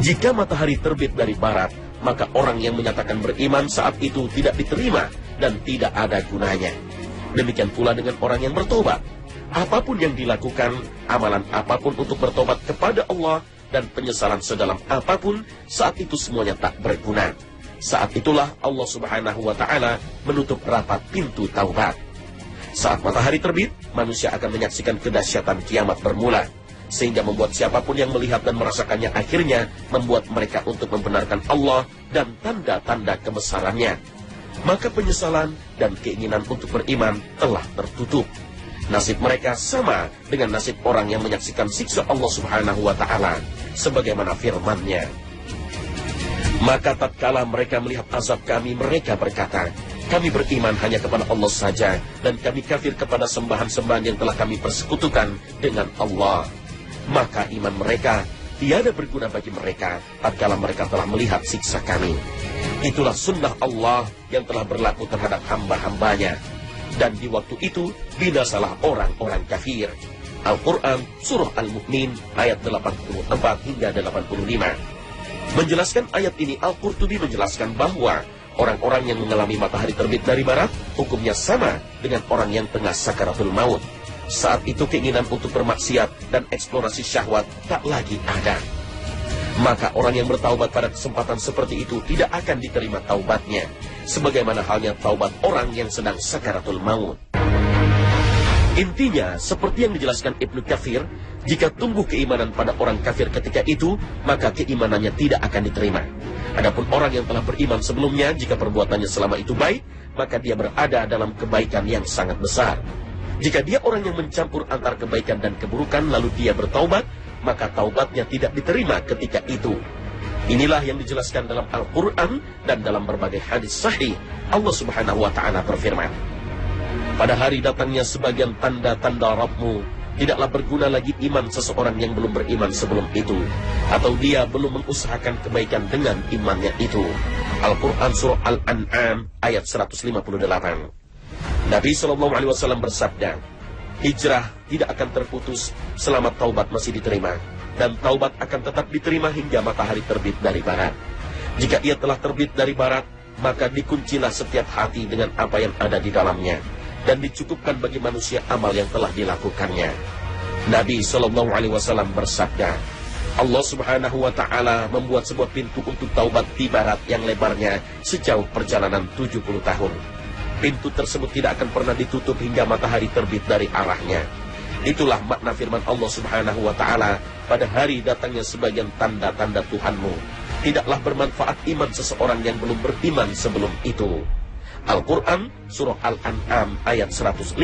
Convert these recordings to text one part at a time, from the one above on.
Jika matahari terbit dari barat, maka orang yang menyatakan beriman saat itu tidak diterima dan tidak ada gunanya. Demikian pula dengan orang yang bertobat. Apapun yang dilakukan, amalan apapun untuk bertobat kepada Allah dan penyesalan sedalam apapun, saat itu semuanya tak berguna. Saat itulah Allah Subhanahu wa Ta'ala menutup rapat pintu taubat. Saat matahari terbit, manusia akan menyaksikan kedahsyatan kiamat bermula, sehingga membuat siapapun yang melihat dan merasakannya akhirnya membuat mereka untuk membenarkan Allah dan tanda-tanda kebesarannya. Maka penyesalan dan keinginan untuk beriman telah tertutup. Nasib mereka sama dengan nasib orang yang menyaksikan siksa Allah Subhanahu wa Ta'ala, sebagaimana firman-Nya. Maka tatkala mereka melihat azab kami, mereka berkata, kami beriman hanya kepada Allah saja, dan kami kafir kepada sembahan-sembahan yang telah kami persekutukan dengan Allah. Maka iman mereka tiada berguna bagi mereka tatkala mereka telah melihat siksa kami. Itulah sunnah Allah yang telah berlaku terhadap hamba-hambanya. Dan di waktu itu binasalah orang-orang kafir. Al-Quran Surah Al-Mu'min ayat 84 hingga 85. Menjelaskan ayat ini, Al-Qurtubi menjelaskan bahwa orang-orang yang mengalami matahari terbit dari barat hukumnya sama dengan orang yang tengah sakaratul maut. Saat itu keinginan untuk bermaksiat dan eksplorasi syahwat tak lagi ada. Maka orang yang bertaubat pada kesempatan seperti itu tidak akan diterima taubatnya, sebagaimana halnya taubat orang yang sedang sakaratul maut. Intinya, seperti yang dijelaskan Ibnu Katsir, jika tumbuh keimanan pada orang kafir ketika itu, maka keimanannya tidak akan diterima. Adapun orang yang telah beriman sebelumnya, jika perbuatannya selama itu baik, maka dia berada dalam kebaikan yang sangat besar. Jika dia orang yang mencampur antar kebaikan dan keburukan, lalu dia bertaubat, maka taubatnya tidak diterima ketika itu. Inilah yang dijelaskan dalam Al-Quran dan dalam berbagai hadis sahih. Allah Subhanahu wa Ta'ala berfirman, pada hari datangnya sebagian tanda-tanda Rabbmu, tidaklah berguna lagi iman seseorang yang belum beriman sebelum itu, atau dia belum mengusahakan kebaikan dengan imannya itu. Al-Quran Surah Al-An'am ayat 158. Nabi SAW bersabda, hijrah tidak akan terputus selama taubat masih diterima, dan taubat akan tetap diterima hingga matahari terbit dari barat. Jika ia telah terbit dari barat, maka dikuncilah setiap hati dengan apa yang ada di dalamnya, dan dicukupkan bagi manusia amal yang telah dilakukannya. Nabi SAW bersabda, Allah Subhanahu wa Ta'ala membuat sebuah pintu untuk taubat di barat yang lebarnya sejauh perjalanan 70 tahun. Pintu tersebut tidak akan pernah ditutup hingga matahari terbit dari arahnya. Itulah makna firman Allah Subhanahu wa Ta'ala, pada hari datangnya sebagian tanda-tanda Tuhanmu, tidaklah bermanfaat iman seseorang yang belum beriman sebelum itu. Al-Quran Surah Al-An'am ayat 158.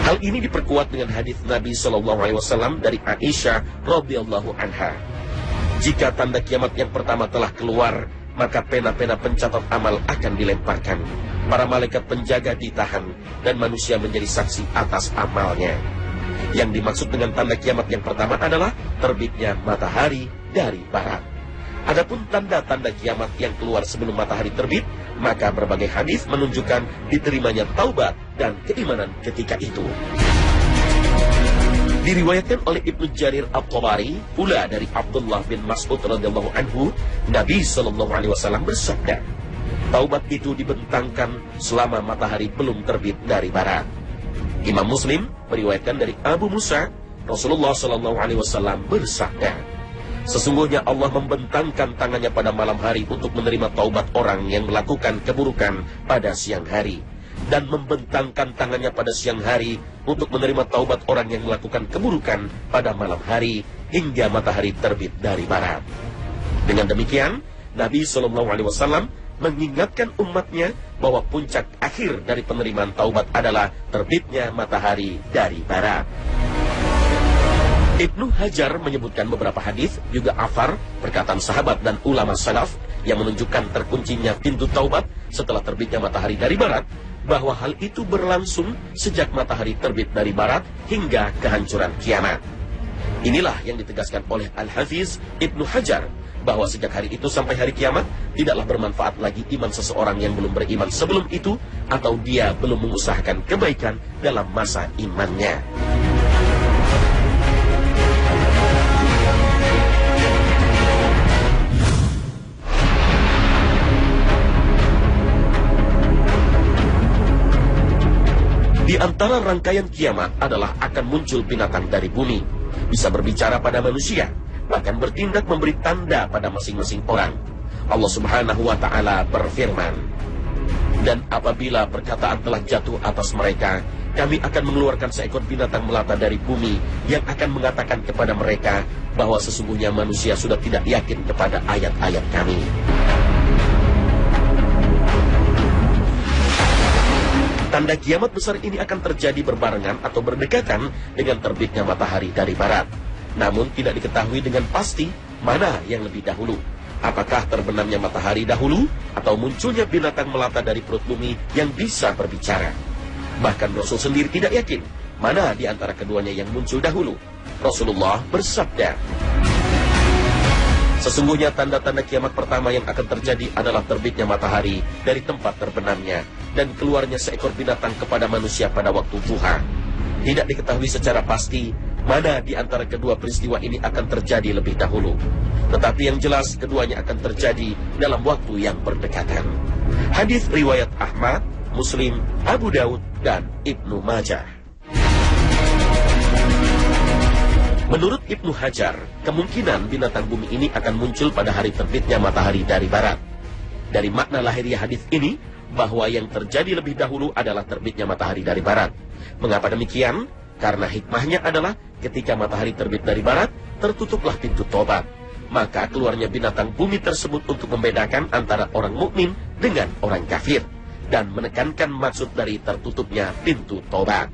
Hal ini diperkuat dengan hadis Nabi SAW dari Aisyah radhiyallahu anha. Jika tanda kiamat yang pertama telah keluar, maka pena-pena pencatat amal akan dilemparkan. Para malaikat penjaga ditahan, dan manusia menjadi saksi atas amalnya. Yang dimaksud dengan tanda kiamat yang pertama adalah terbitnya matahari dari barat. Adapun tanda-tanda kiamat yang keluar sebelum matahari terbit, maka berbagai hadis menunjukkan diterimanya taubat dan keimanan ketika itu. Diriwayatkan oleh Ibnu Jarir At-Tabari pula dari Abdullah bin Mas'ud radhiyallahu anhu, Nabi SAW bersabda, taubat itu dibentangkan selama matahari belum terbit dari barat. Imam Muslim meriwayatkan dari Abu Musa, Rasulullah SAW bersabda, sesungguhnya Allah membentangkan tangannya pada malam hari untuk menerima taubat orang yang melakukan keburukan pada siang hari, dan membentangkan tangannya pada siang hari untuk menerima taubat orang yang melakukan keburukan pada malam hari hingga matahari terbit dari barat. Dengan demikian, Nabi SAW mengingatkan umatnya bahwa puncak akhir dari penerimaan taubat adalah terbitnya matahari dari barat. Ibnu Hajar menyebutkan beberapa hadis, juga athar, perkataan sahabat dan ulama salaf yang menunjukkan terkuncinya pintu taubat setelah terbitnya matahari dari barat, bahwa hal itu berlangsung sejak matahari terbit dari barat hingga kehancuran kiamat. Inilah yang ditegaskan oleh Al-Hafiz Ibnu Hajar, bahwa sejak hari itu sampai hari kiamat tidaklah bermanfaat lagi iman seseorang yang belum beriman sebelum itu, atau dia belum mengusahakan kebaikan dalam masa imannya. antara rangkaian kiamat adalah akan muncul binatang dari bumi, bisa berbicara pada manusia, bahkan bertindak memberi tanda pada masing-masing orang. Allah Subhanahu wa Ta'ala berfirman, "Dan apabila perkataan telah jatuh atas mereka, kami akan mengeluarkan seekor binatang melata dari bumi yang akan mengatakan kepada mereka bahwa sesungguhnya manusia sudah tidak yakin kepada ayat-ayat kami." Tanda kiamat besar ini akan terjadi berbarengan atau berdekatan dengan terbitnya matahari dari barat. Namun tidak diketahui dengan pasti mana yang lebih dahulu. Apakah terbenamnya matahari dahulu atau munculnya binatang melata dari perut bumi yang bisa berbicara? Bahkan Rasul sendiri tidak yakin mana di antara keduanya yang muncul dahulu. Rasulullah bersabda, "Sesungguhnya tanda-tanda kiamat pertama yang akan terjadi adalah terbitnya matahari dari tempat terbenamnya dan keluarnya seekor binatang kepada manusia pada waktu duha. Tidak diketahui secara pasti mana di antara kedua peristiwa ini akan terjadi lebih dahulu. Tetapi yang jelas keduanya akan terjadi dalam waktu yang berdekatan." Hadis riwayat Ahmad, Muslim, Abu Daud, dan Ibnu Majah. Menurut Ibnu Hajar, kemungkinan binatang bumi ini akan muncul pada hari terbitnya matahari dari barat. Dari makna lahiriah hadis ini, bahwa yang terjadi lebih dahulu adalah terbitnya matahari dari barat. Mengapa demikian? Karena hikmahnya adalah ketika matahari terbit dari barat, tertutuplah pintu tobat. Maka keluarnya binatang bumi tersebut untuk membedakan antara orang mukmin dengan orang kafir dan menekankan maksud dari tertutupnya pintu tobat.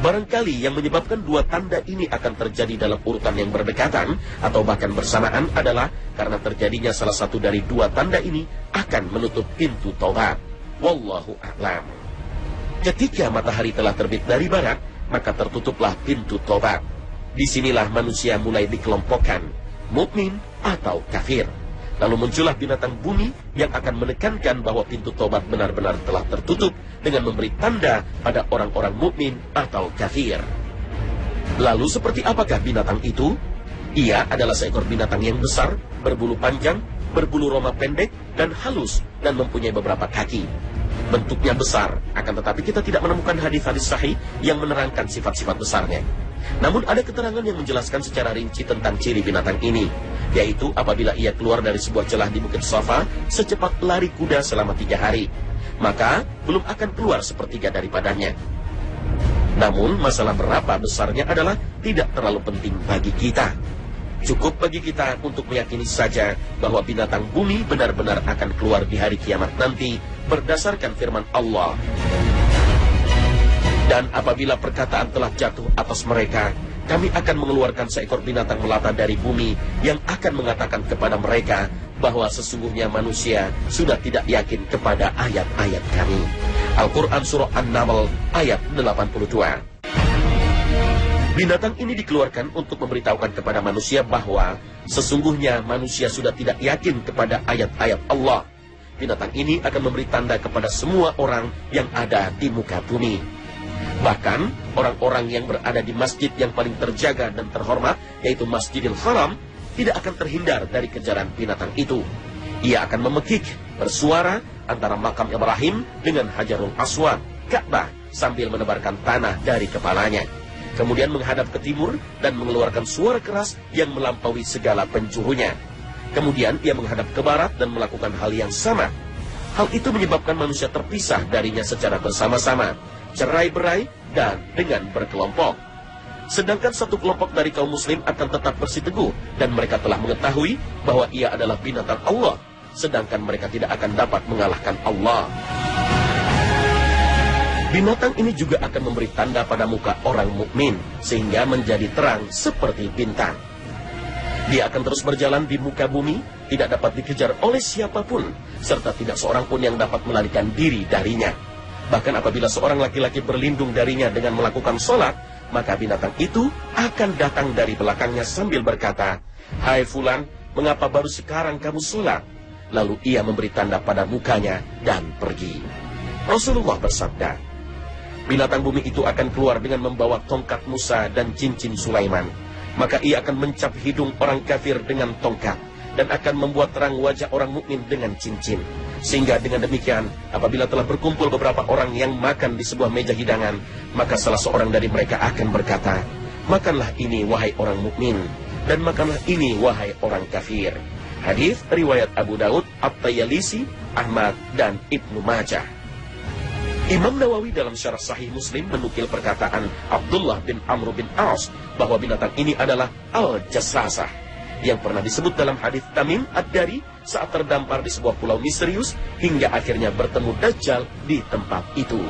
Barangkali yang menyebabkan dua tanda ini akan terjadi dalam urutan yang berdekatan atau bahkan bersamaan adalah karena terjadinya salah satu dari dua tanda ini akan menutup pintu taubat. Wallahu a'lam. Ketika matahari telah terbit dari barat, maka tertutuplah pintu taubat. Disinilah manusia mulai dikelompokkan, mukmin atau kafir. Lalu muncullah binatang bumi yang akan menekankan bahwa pintu tobat benar-benar telah tertutup dengan memberi tanda pada orang-orang mukmin atau kafir. Lalu seperti apakah binatang itu? Ia adalah seekor binatang yang besar, berbulu panjang, berbulu roma pendek, dan halus, dan mempunyai beberapa kaki. Bentuknya besar, akan tetapi kita tidak menemukan hadis-hadis sahih yang menerangkan sifat-sifat besarnya. Namun ada keterangan yang menjelaskan secara rinci tentang ciri binatang ini, yaitu apabila ia keluar dari sebuah celah di Bukit Safa secepat lari kuda selama 3 hari, maka belum akan keluar sepertiga daripadanya. Namun masalah berapa besarnya adalah tidak terlalu penting bagi kita. Cukup bagi kita untuk meyakini saja bahwa binatang bumi benar-benar akan keluar di hari kiamat nanti berdasarkan firman Allah. Dan apabila perkataan telah jatuh atas mereka, kami akan mengeluarkan seekor binatang melata dari bumi yang akan mengatakan kepada mereka bahwa sesungguhnya manusia sudah tidak yakin kepada ayat-ayat kami. Al-Quran Surah An-Naml ayat 82. Binatang ini dikeluarkan untuk memberitahukan kepada manusia bahwa sesungguhnya manusia sudah tidak yakin kepada ayat-ayat Allah. Binatang ini akan memberi tanda kepada semua orang yang ada di muka bumi. Bahkan, orang-orang yang berada di masjid yang paling terjaga dan terhormat, yaitu Masjidil Haram, tidak akan terhindar dari kejaran binatang itu. Ia akan memekik, bersuara antara makam Ibrahim dengan Hajarul Aswad, Ka'bah, sambil menebarkan tanah dari kepalanya. Kemudian menghadap ke timur dan mengeluarkan suara keras yang melampaui segala penjurunya. Kemudian ia menghadap ke barat dan melakukan hal yang sama. Hal itu menyebabkan manusia terpisah darinya secara bersama-sama, cerai-berai, dan dengan berkelompok. Sedangkan satu kelompok dari kaum muslim akan tetap bersiteguh, dan mereka telah mengetahui bahwa ia adalah binatang Allah, sedangkan mereka tidak akan dapat mengalahkan Allah. Binatang ini juga akan memberi tanda pada muka orang mukmin, sehingga menjadi terang seperti bintang. Dia akan terus berjalan di muka bumi, tidak dapat dikejar oleh siapapun, serta tidak seorang pun yang dapat melarikan diri darinya. Bahkan apabila seorang laki-laki berlindung darinya dengan melakukan sholat, maka binatang itu akan datang dari belakangnya sambil berkata, "Hai Fulan, mengapa baru sekarang kamu sholat?" Lalu ia memberi tanda pada mukanya dan pergi. Rasulullah bersabda, binatang bumi itu akan keluar dengan membawa tongkat Musa dan cincin Sulaiman. Maka ia akan mencap hidung orang kafir dengan tongkat dan akan membuat terang wajah orang mukmin dengan cincin. Sehingga dengan demikian, apabila telah berkumpul beberapa orang yang makan di sebuah meja hidangan, maka salah seorang dari mereka akan berkata, "Makanlah ini wahai orang mukmin, dan makanlah ini wahai orang kafir." Hadis riwayat Abu Daud, At-Tayalisi, Ahmad, dan Ibnu Majah. Imam Nawawi dalam Syarah Sahih Muslim menukil perkataan Abdullah bin Amr bin As bahwa binatang ini adalah Al-Jassasah, yang pernah disebut dalam hadis Tamim Ad-Dari saat terdampar di sebuah pulau misterius hingga akhirnya bertemu Dajjal di tempat itu.